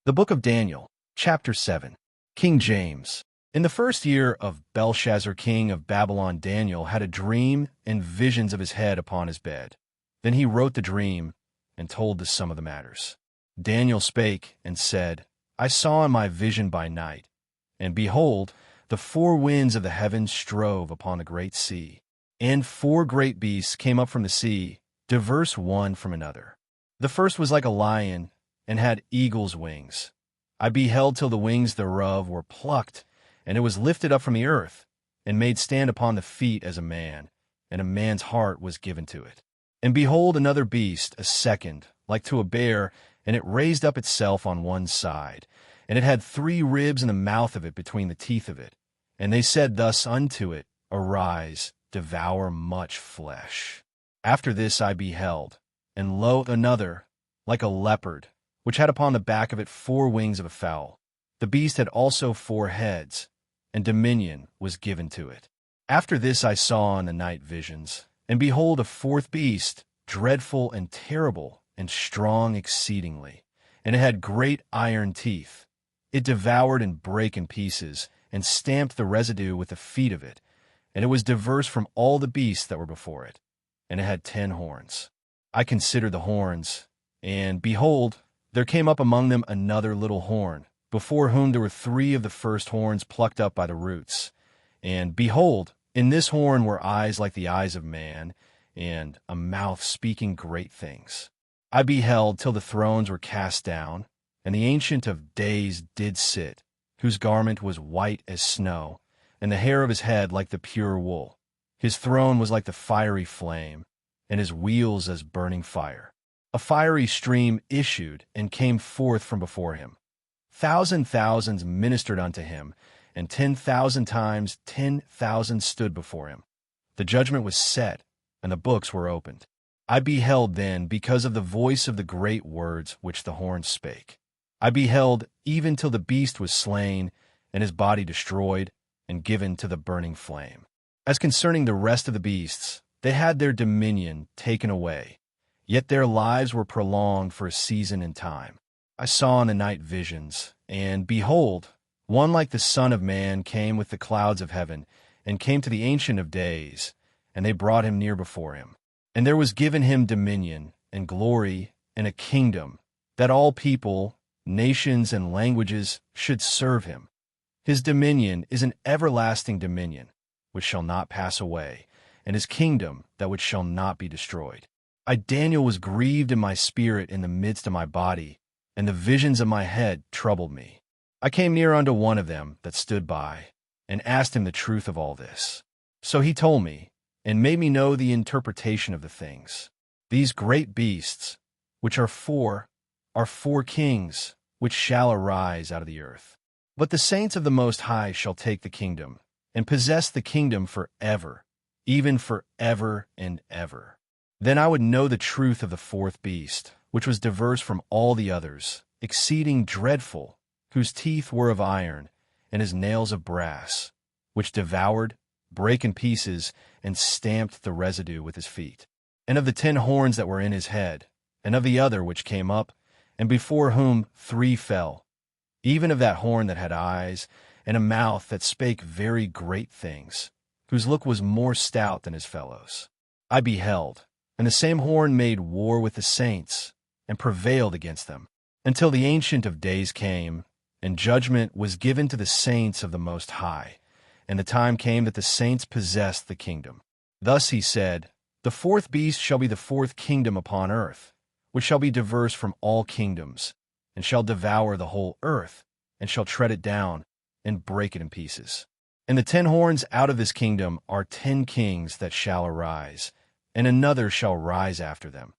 The Book of Daniel, Chapter 7. King James. In the first year of Belshazzar king of Babylon, Daniel had a dream and visions of his head upon his bed. Then he wrote the dream and told the sum of the matters. Daniel spake and said, I saw in my vision by night, and behold, the four winds of the heavens strove upon the great sea, and four great beasts came up from the sea, diverse one from another. The first was like a lion, and had eagle's wings. I beheld till the wings thereof were plucked, and it was lifted up from the earth, and made stand upon the feet as a man, and a man's heart was given to it. And behold, another beast, a second, like to a bear, and it raised up itself on one side, and it had 3 ribs in the mouth of it between the teeth of it. And they said thus unto it, Arise, devour much flesh. After this I beheld, and lo, another, like a leopard, which had upon the back of it 4 wings of a fowl. The beast had also 4 heads, and dominion was given to it. After this I saw in the night visions, and behold, a 4th beast, dreadful and terrible, and strong exceedingly, and it had great iron teeth. It devoured and brake in pieces, and stamped the residue with the feet of it, and it was diverse from all the beasts that were before it, and it had 10 horns. I considered the horns, and behold, there came up among them another little horn, before whom there were 3 of the first horns plucked up by the roots. And behold, in this horn were eyes like the eyes of man, and a mouth speaking great things. I beheld till the thrones were cast down, and the Ancient of Days did sit, whose garment was white as snow, and the hair of his head like the pure wool. His throne was like the fiery flame, and his wheels as burning fire. A fiery stream issued and came forth from before him. Thousands ministered unto him, and 10,000 times 10,000 stood before him. The judgment was set, and the books were opened. I beheld then because of the voice of the great words which the horns spake. I beheld even till the beast was slain, and his body destroyed, and given to the burning flame. As concerning the rest of the beasts, they had their dominion taken away, yet their lives were prolonged for a season and time. I saw in the night visions, and behold, one like the Son of Man came with the clouds of heaven, and came to the Ancient of Days, and they brought him near before him. And there was given him dominion, and glory, and a kingdom, that all people, nations, and languages should serve him. His dominion is an everlasting dominion, which shall not pass away, and his kingdom that which shall not be destroyed. I, Daniel, was grieved in my spirit in the midst of my body, and the visions of my head troubled me. I came near unto one of them that stood by, and asked him the truth of all this. So he told me, and made me know the interpretation of the things. These great beasts, which are 4 kings, which shall arise out of the earth. But the saints of the Most High shall take the kingdom, and possess the kingdom forever, even forever and ever. Then I would know the truth of the 4th beast, which was diverse from all the others, exceeding dreadful, whose teeth were of iron, and his nails of brass, which devoured, brake in pieces, and stamped the residue with his feet. And of the 10 horns that were in his head, and of the other which came up, and before whom 3 fell, even of that horn that had eyes, and a mouth that spake very great things, whose look was more stout than his fellows. I beheld, and the same horn made war with the saints, and prevailed against them, until the Ancient of Days came, and judgment was given to the saints of the Most High, and the time came that the saints possessed the kingdom. Thus he said, The 4th beast shall be the 4th kingdom upon earth, which shall be diverse from all kingdoms, and shall devour the whole earth, and shall tread it down, and break it in pieces. And the 10 horns out of this kingdom are 10 kings that shall arise, and another shall rise after them.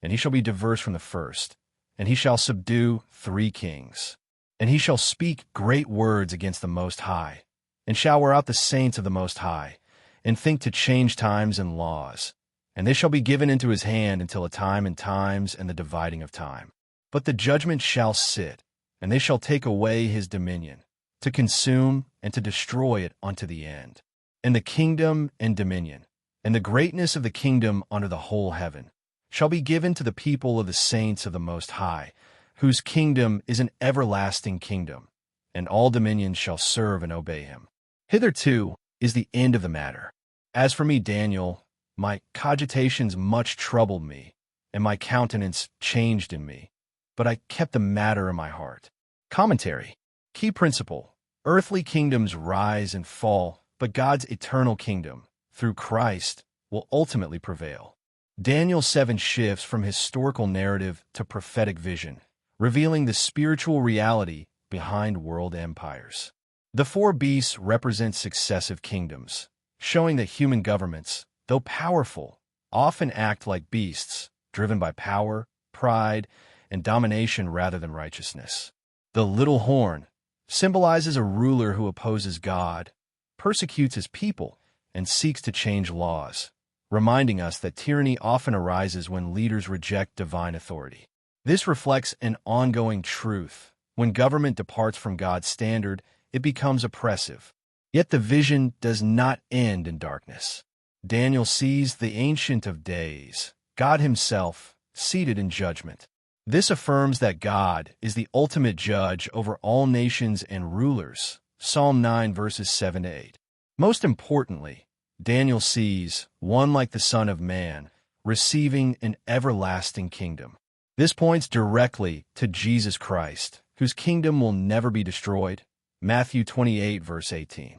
And he shall be diverse from the first, and he shall subdue 3 kings. And he shall speak great words against the Most High, and shall wear out the saints of the Most High, and think to change times and laws. And they shall be given into his hand until a time and times and the dividing of time. But the judgment shall sit, and they shall take away his dominion, to consume and to destroy it unto the end. And the kingdom and dominion, and the greatness of the kingdom under the whole heaven, shall be given to the people of the saints of the Most High, whose kingdom is an everlasting kingdom, and all dominions shall serve and obey him. Hitherto is the end of the matter. As for me, Daniel, my cogitations much troubled me, and my countenance changed in me, but I kept the matter in my heart. Commentary. Key principle. Earthly kingdoms rise and fall, but God's eternal kingdom, through Christ, will ultimately prevail. Daniel 7 shifts from historical narrative to prophetic vision, revealing the spiritual reality behind world empires. The four beasts represent successive kingdoms, showing that human governments, though powerful, often act like beasts, driven by power, pride, and domination rather than righteousness. The little horn symbolizes a ruler who opposes God, persecutes his people, and seeks to change laws, reminding us that tyranny often arises when leaders reject divine authority. This reflects an ongoing truth. When government departs from God's standard, it becomes oppressive. Yet the vision does not end in darkness. Daniel sees the Ancient of Days, God himself, seated in judgment. This affirms that God is the ultimate judge over all nations and rulers. Psalm 9 verses 7 to 8. Most importantly, Daniel sees one like the Son of Man receiving an everlasting kingdom. This points directly to Jesus Christ, whose kingdom will never be destroyed. Matthew 28 verse 18.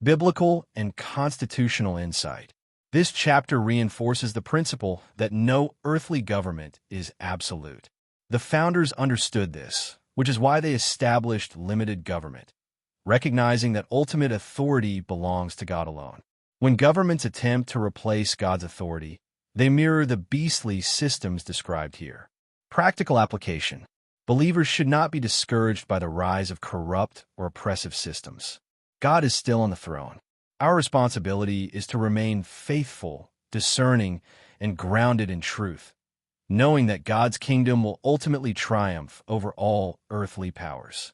Biblical and constitutional insight. This chapter reinforces the principle that no earthly government is absolute. The founders understood this, which is why they established limited government, recognizing that ultimate authority belongs to God alone. When governments attempt to replace God's authority, they mirror the beastly systems described here. Practical application. Believers should not be discouraged by the rise of corrupt or oppressive systems. God is still on the throne. Our responsibility is to remain faithful, discerning, and grounded in truth, knowing that God's kingdom will ultimately triumph over all earthly powers.